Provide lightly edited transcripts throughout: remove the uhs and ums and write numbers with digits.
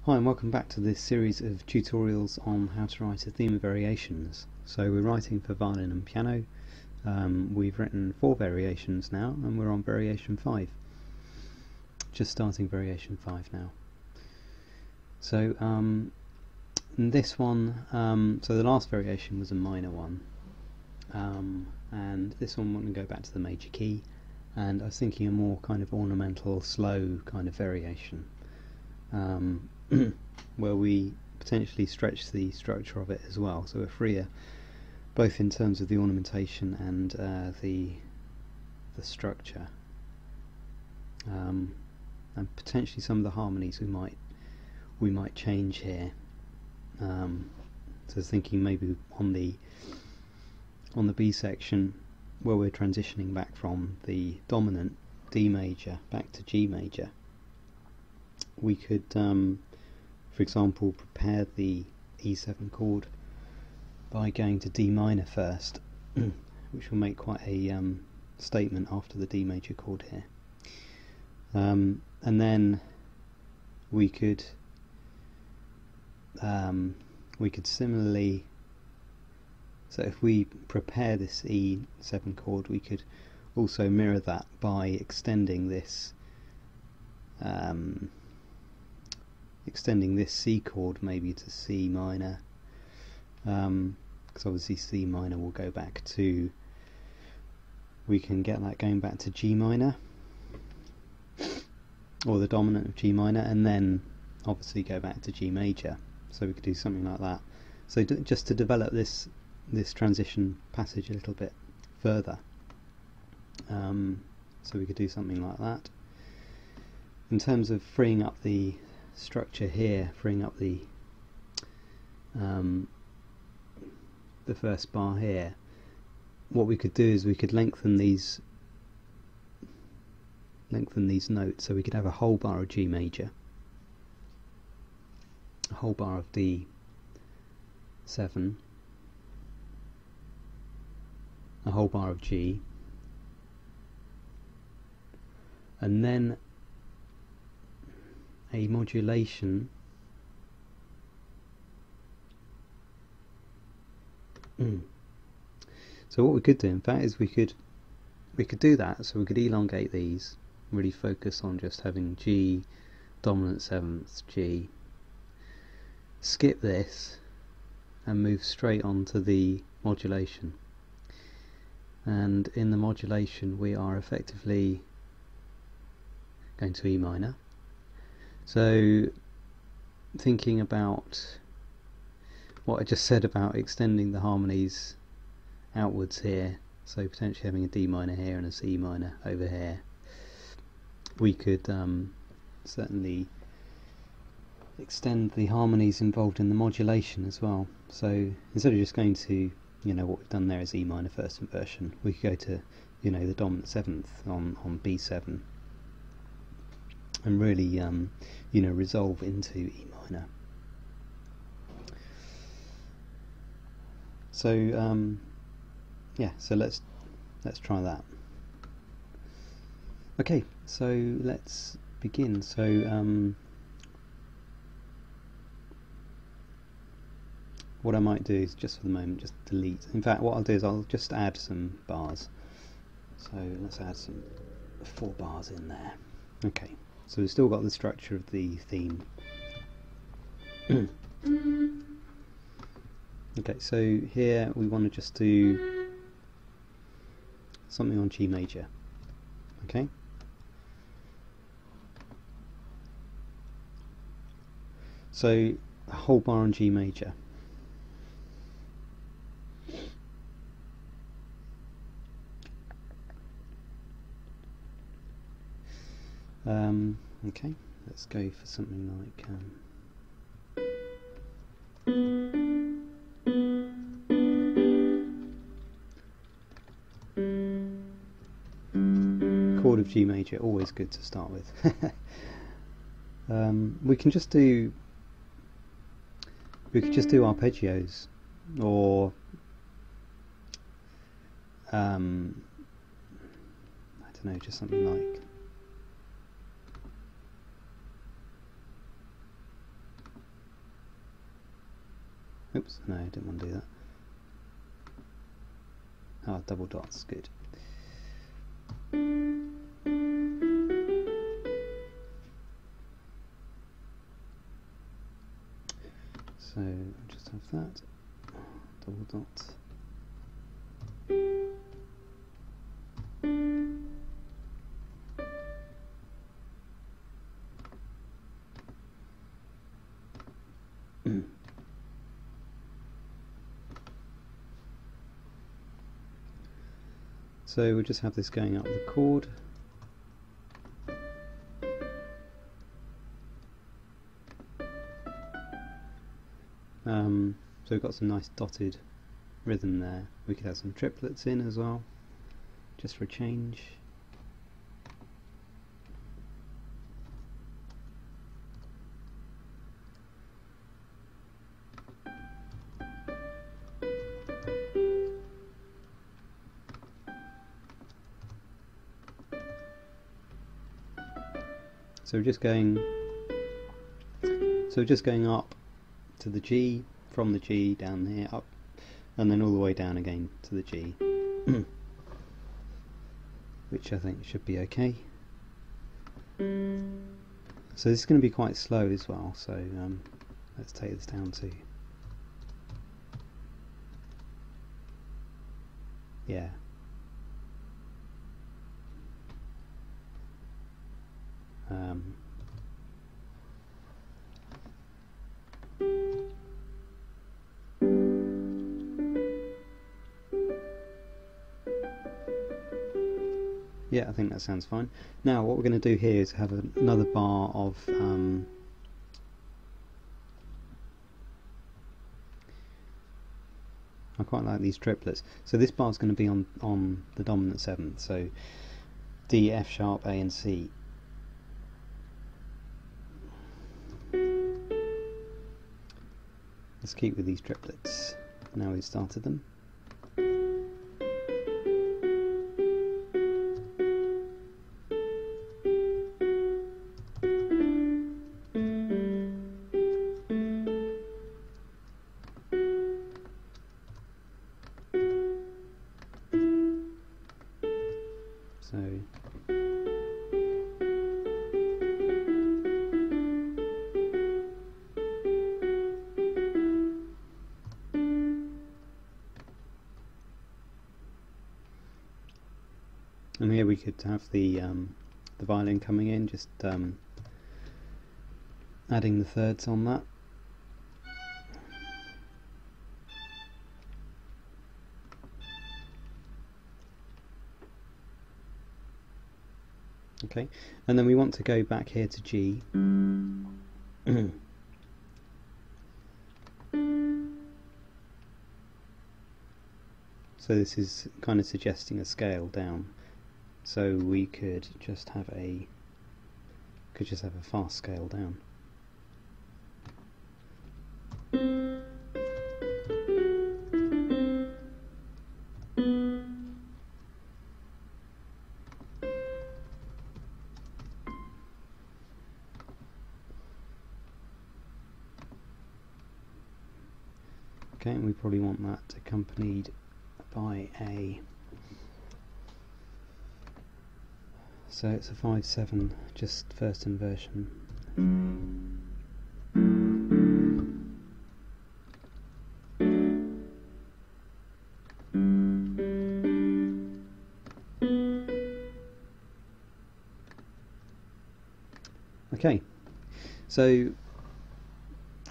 Hi and welcome back to this series of tutorials on how to write a theme of variations. So we're writing for violin and piano. We've written 4 variations now and we're on variation 5. Just starting variation 5 now. So in this one, so the last variation was a minor one, and this one we're going to go back to the major key, and I was thinking a more kind of ornamental, slow kind of variation. Where we potentially stretch the structure of it as well, so we're freer both in terms of the ornamentation and the structure, and potentially some of the harmonies we might change here. So thinking maybe on the B section where we're transitioning back from the dominant D major back to G major, we could for example prepare the E7 chord by going to D minor first, which will make quite a statement after the D major chord here, and then we could similarly, so if we prepare this E7 chord, we could also mirror that by extending this C chord maybe to C minor, because obviously C minor will go back to, we can get that going back to G minor, or the dominant of G minor, and then obviously go back to G major. So we could do something like that. So just to develop this transition passage a little bit further, so we could do something like that. In terms of freeing up the structure here, freeing up the first bar here, what we could do is we could lengthen these notes, so we could have a whole bar of G major, a whole bar of D7, a whole bar of G, and then a modulation So what we could do in fact is we could do that, so we could elongate these, really focus on just having G, dominant 7th, G, skip this and move straight on to the modulation, and in the modulation we are effectively going to E minor. So thinking about what I just said about extending the harmonies outwards here, so potentially having a D minor here and a C minor over here, we could certainly extend the harmonies involved in the modulation as well. So instead of just going to, what we've done there is E minor first inversion, we could go to, the dominant 7th on B7 and really resolve into E minor. So yeah, so let's try that. Okay, so let's begin. So what I might do is just for the moment just delete. In fact, what I'll do is I'll just add some bars. So let's add some 4 bars in there. Okay, so we've still got the structure of the theme. Okay, so here we want to just do something on G major. Okay, so a whole bar on G major. Okay, let's go for something like chord of G major, always good to start with. We could just do arpeggios, or I don't know, just something like Oops, no, I didn't want to do that. Ah, double dots, good. So I'll just have that, double dot. So we'll just have this going up the chord. So we've got some nice dotted rhythm there. We could have some triplets in as well, just for a change. So we're just going up to the G, from the G down here, up, and then all the way down again to the G, which I think should be okay. So this is going to be quite slow as well, so let's take this down to, yeah. Yeah, I think that sounds fine. Now what we're going to do here is have another bar of I quite like these triplets. So this bar is going to be on the dominant seventh, so D, F sharp, A and C. Let's keep with these triplets. Now we've started them. So and here we could have the violin coming in, just adding the thirds on that. Okay, and then we want to go back here to G. So this is kind of suggesting a scale down. So we could just have a fast scale down. Okay, and we probably want that accompanied by a, so it's a 5/7, just first inversion. Okay, so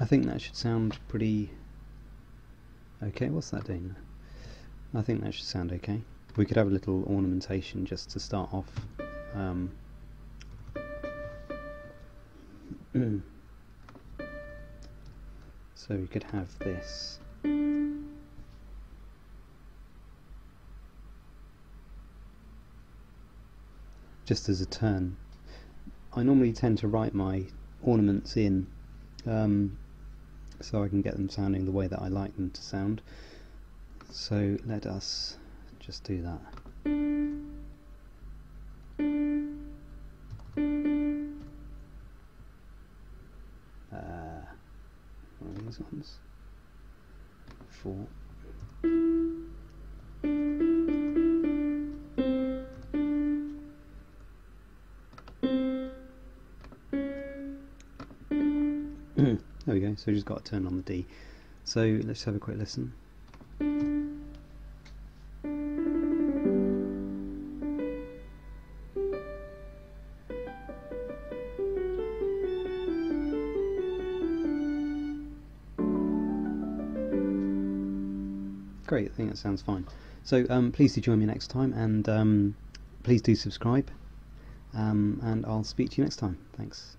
I think that should sound pretty okay. What's that doing? I think that should sound okay. We could have a little ornamentation just to start off. So we could have this. Just as a turn. I normally tend to write my ornaments in so I can get them sounding the way that I like them to sound. So let us just do that. One of these ones. 4. There we go, so we just got to turn on the D. So let's have a quick listen. Great, I think that sounds fine. So please do join me next time, and please do subscribe, and I'll speak to you next time. Thanks.